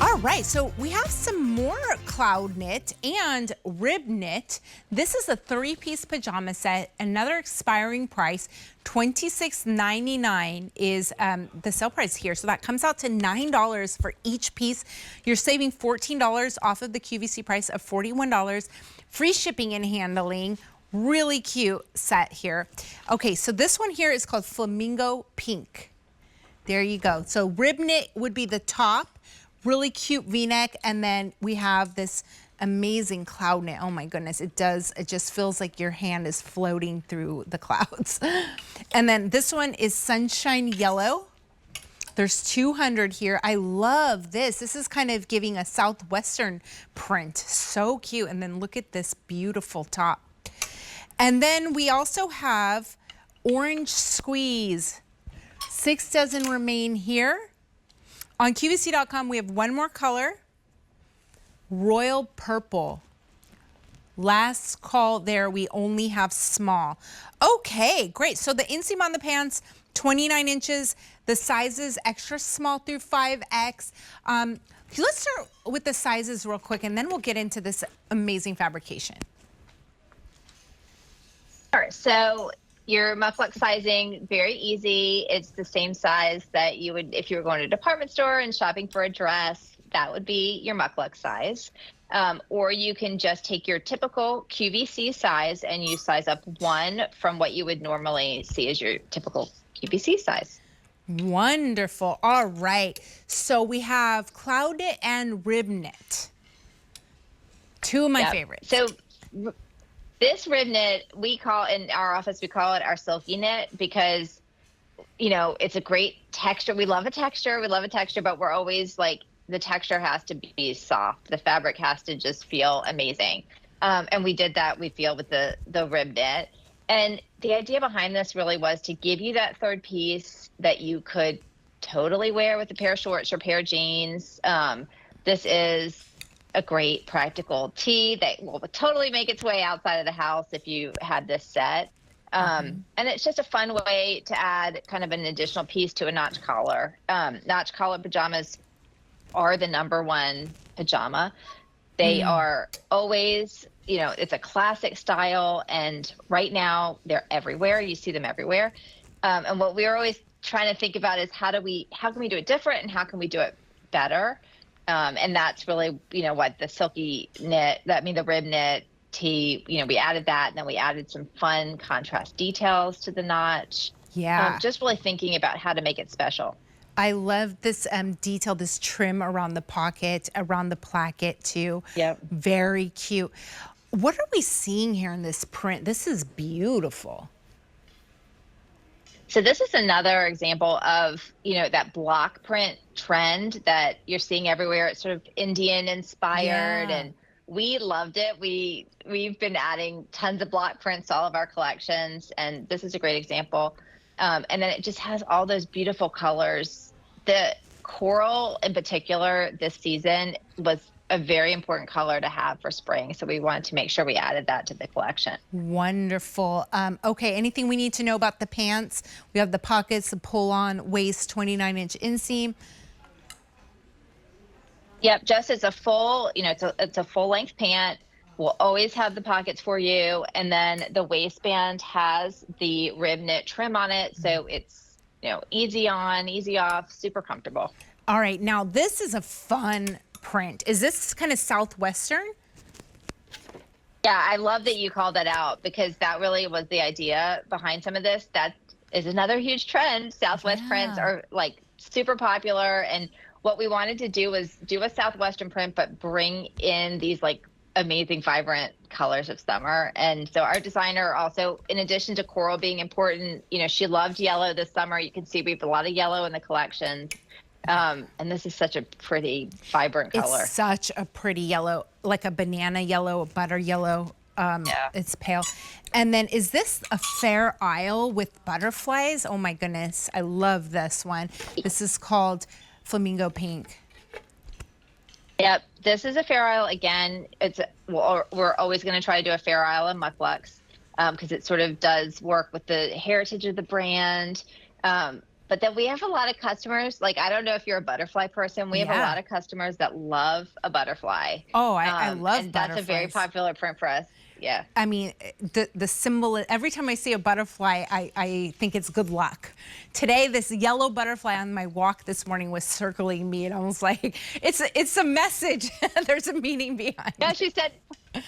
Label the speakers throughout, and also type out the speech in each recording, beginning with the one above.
Speaker 1: All right, so we have some more cloud knit and rib knit. This is a 3-piece pajama set, another expiring price. $26.99 is the sale price here. So that comes out to $9 for each piece. You're saving $14 off of the QVC price of $41. Free shipping and handling. Really cute set here. Okay, so this one here is called Flamingo Pink. There you go. So rib knit would be the top. Really cute V-neck, and then we have this amazing cloud knit. Oh my goodness, it just feels like your hand is floating through the clouds. And then this one is Sunshine Yellow. There's 200 here. I love this. This is kind of giving a southwestern print. So cute. And then look at this beautiful top. And then we also have Orange Squeeze. 6 dozen remain here. On QVC.com, we have one more color, Royal Purple. Last call there, we only have small. Okay, great. So the inseam on the pants, 29 inches. The sizes extra small through 5X. Let's start with the sizes real quick, and then we'll get into this amazing fabrication.
Speaker 2: Sure. So your MUK LUKS sizing, very easy. It's the same size that you would if you were going to a department store and shopping for a dress. That would be your MUK LUKS size. Or you can just take your typical QVC size and you size up one from what you would normally see as your typical QVC size.
Speaker 1: Wonderful. All right. So we have cloud knit and rib knit. Two of my favorites.
Speaker 2: So this rib knit, in our office, we call it our silky knit because, you know, it's a great texture. We love a texture. But we're always like, the texture has to be soft. The fabric has to just feel amazing. And we did that, we feel, with the rib knit. And the idea behind this really was to give you that third piece that you could totally wear with a pair of shorts or a pair of jeans. This is a great practical tee that will totally make its way outside of the house if you had this set. And it's just a fun way to add kind of an additional piece to a notch collar. Notch collar pajamas are the #1 pajama. They are always, you know, it's a classic style, and right now they're everywhere. You see them everywhere. And what we're always trying to think about is how can we do it different and how can we do it better? And that's really, you know, what the silky knit, the rib knit tee, you know, we added that, and then we added some fun contrast details to the notch.
Speaker 1: Yeah.
Speaker 2: Just really thinking about how to make it special.
Speaker 1: I love this detail, this trim around the pocket, around the placket too.
Speaker 2: Yep.
Speaker 1: Very cute. What are we seeing here in this print? This is beautiful.
Speaker 2: So this is another example of, you know, that block print trend that you're seeing everywhere. It's sort of Indian inspired, and we loved it. We've been adding tons of block prints to all of our collections, and this is a great example. And then it just has all those beautiful colors. The coral in particular this season was a very important color to have for spring, so we wanted to make sure we added that to the collection.
Speaker 1: Wonderful. Okay, anything we need to know about the pants? We have the pockets, the pull-on waist, 29-inch inseam.
Speaker 2: Yep, just as a full, you know, it's a full-length pant. We'll always have the pockets for you, and then the waistband has the rib knit trim on it, so it's, you know, easy on, easy off, super comfortable.
Speaker 1: All right, now this is a fun print. Is this kind of southwestern?
Speaker 2: Yeah, I love that you called that out because that really was the idea behind some of this. That is another huge trend. Southwest prints are like super popular, and what we wanted to do was do a southwestern print but bring in these like amazing vibrant colors of summer. And so our designer also, in addition to coral being important, you know, she loved yellow this summer. You can see we have a lot of yellow in the collections. And this is such a pretty, vibrant color.
Speaker 1: It's such a pretty yellow, like a banana yellow, a butter yellow. It's pale. And then is this a Fair Isle with butterflies? Oh my goodness, I love this one. This is called Flamingo Pink.
Speaker 2: Yep, this is a Fair Isle. Again, we're always going to try to do a Fair Isle in MUK LUKS because it sort of does work with the heritage of the brand. But then we have a lot of customers, like, I don't know if you're a butterfly person. We have a lot of customers that love a butterfly.
Speaker 1: Oh, I love
Speaker 2: and
Speaker 1: butterflies.
Speaker 2: that's a very popular print for us. Yeah.
Speaker 1: I mean, the symbol, every time I see a butterfly, I think it's good luck. Today, this yellow butterfly on my walk this morning was circling me, and I was like, it's a message. There's a meaning behind it.
Speaker 2: Yeah, she said,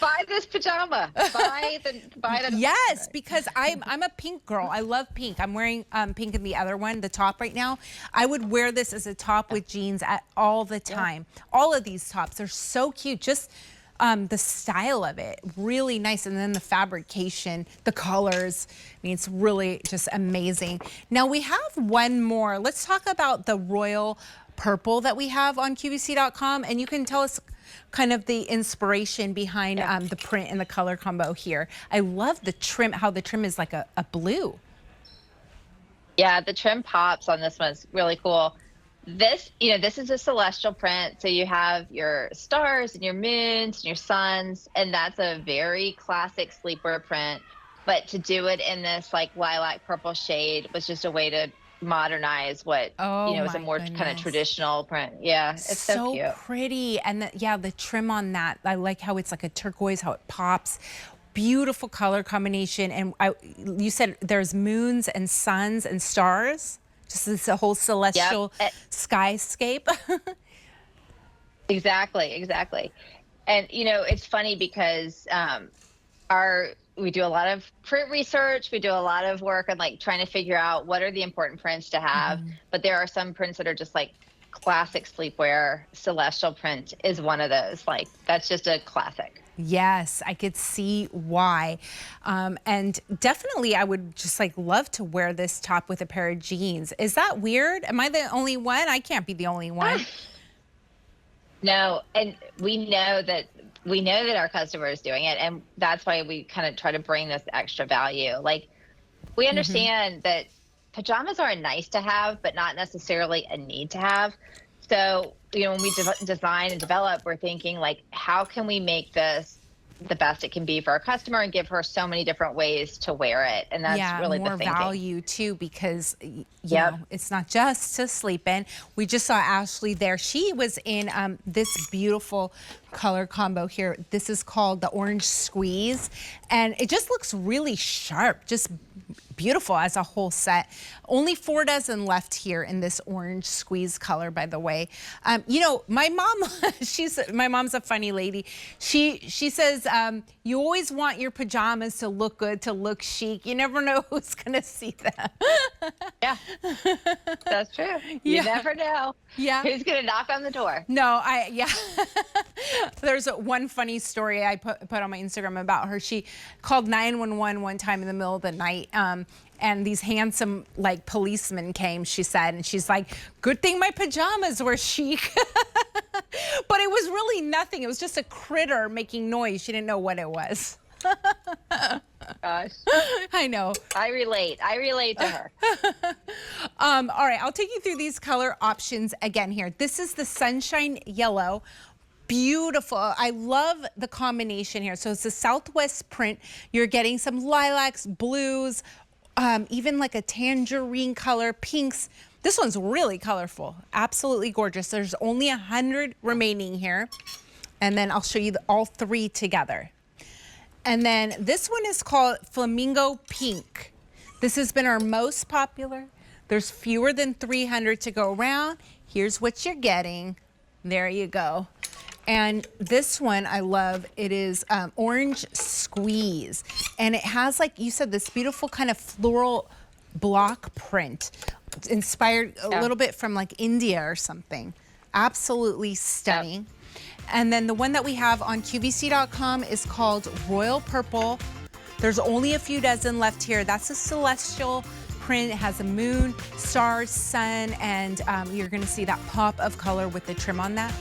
Speaker 2: buy this pajama. Buy the
Speaker 1: Yes, because I'm a pink girl. I love pink. I'm wearing pink in the other one, the top right now. I would wear this as a top with jeans all the time. All of these tops are so cute. Just the style of it, really nice. And then the fabrication, the colors, I mean, it's really just amazing. Now we have one more. Let's talk about the royal purple that we have on QVC.com. And you can tell us kind of the inspiration behind the print and the color combo here. I love the trim, how the trim is like a blue.
Speaker 2: Yeah, the trim pops on this one. It's really cool. This, this is a celestial print. So you have your stars and your moons and your suns, and that's a very classic sleepwear print. But to do it in this like lilac purple shade was just a way to modernize what is a more kind of traditional print. Yeah, it's so cute.
Speaker 1: Pretty. And the trim on that, I like how it's like a turquoise, how it pops. Beautiful color combination. And you said there's moons and suns and stars. Just this whole celestial skyscape.
Speaker 2: Exactly. And it's funny because we do a lot of print research. We do a lot of work on like trying to figure out what are the important prints to have. But there are some prints that are just like classic sleepwear. Celestial print is one of those. Like, that's just a classic.
Speaker 1: Yes, I could see why. And definitely I would just like love to wear this top with a pair of jeans. Is that weird? Am I the only one? I can't be the only one.
Speaker 2: No, and we know that our customer is doing it, and that's why we kind of try to bring this extra value. Like, we understand that pajamas are nice to have, but not necessarily a need to have. So, when we design and develop, we're thinking like, how can we make this the best it can be for our customer and give her so many different ways to wear it? And that's really the thinking.
Speaker 1: More value too, because you know, it's not just to sleep in. We just saw Ashley there. She was in this beautiful color combo here. This is called the orange squeeze, and it just looks really sharp, just beautiful as a whole set. Only 4 dozen left here in this orange squeeze color, by the way. My mom, my mom's a funny lady. She says, you always want your pajamas to look good, to look chic. You never know who's gonna see them.
Speaker 2: Yeah, that's true. You never know.
Speaker 1: Yeah.
Speaker 2: Who's gonna knock on the door?
Speaker 1: No, There's one funny story I put on my Instagram about her. She called 911 one time in the middle of the night, and these handsome like policemen came, she said, and she's like, good thing my pajamas were chic. But it was really nothing. It was just a critter making noise. She didn't know what it was.
Speaker 2: Gosh.
Speaker 1: I know.
Speaker 2: I relate to her.
Speaker 1: All right, I'll take you through these color options again here. This is the sunshine yellow. Beautiful. I love the combination here. So it's a Southwest print. You're getting some lilacs, blues, even like a tangerine color, pinks. This one's really colorful. Absolutely gorgeous. There's only 100 remaining here. And then I'll show you all 3 together. And then this one is called Flamingo Pink. This has been our most popular. There's fewer than 300 to go around. Here's what you're getting. There you go. And this one I love. It is orange squeeze. And it has, like you said, this beautiful kind of floral block print. It's inspired a little bit from like India or something. Absolutely stunning. And then the one that we have on QVC.com is called Royal Purple. There's only a few dozen left here. That's a celestial print. It has a moon, stars, sun, and you're gonna see that pop of color with the trim on that.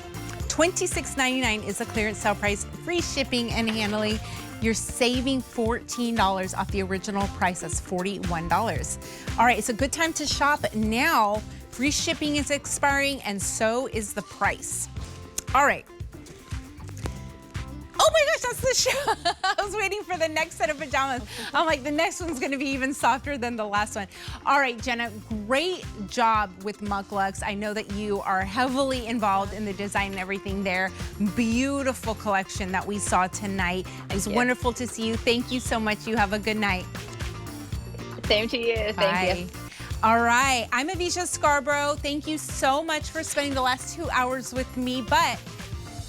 Speaker 1: $26.99 is the clearance sale price, free shipping and handling. You're saving $14 off the original price. That's $41. All right, it's a good time to shop now. Free shipping is expiring, and so is the price. All right. Oh my gosh, that's the show. I was waiting for the next set of pajamas. I'm like, the next one's gonna be even softer than the last one. All right, Jenna, great job with MUK LUKS. I know that you are heavily involved in the design and everything there. Beautiful collection that we saw tonight. It's wonderful to see you. Thank you so much. You have a good night.
Speaker 2: Same to you. Thank you.
Speaker 1: All right, I'm Avisha Scarborough. Thank you so much for spending the last 2 hours with me, but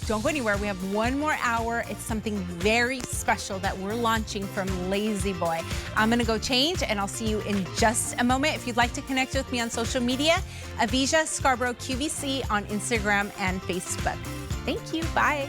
Speaker 1: don't go anywhere. We have one more hour. It's something very special that we're launching from Lazy Boy. I'm gonna go change and I'll see you in just a moment. If you'd like to connect with me on social media, Avisha Scarborough QVC on Instagram and Facebook. Thank you, bye.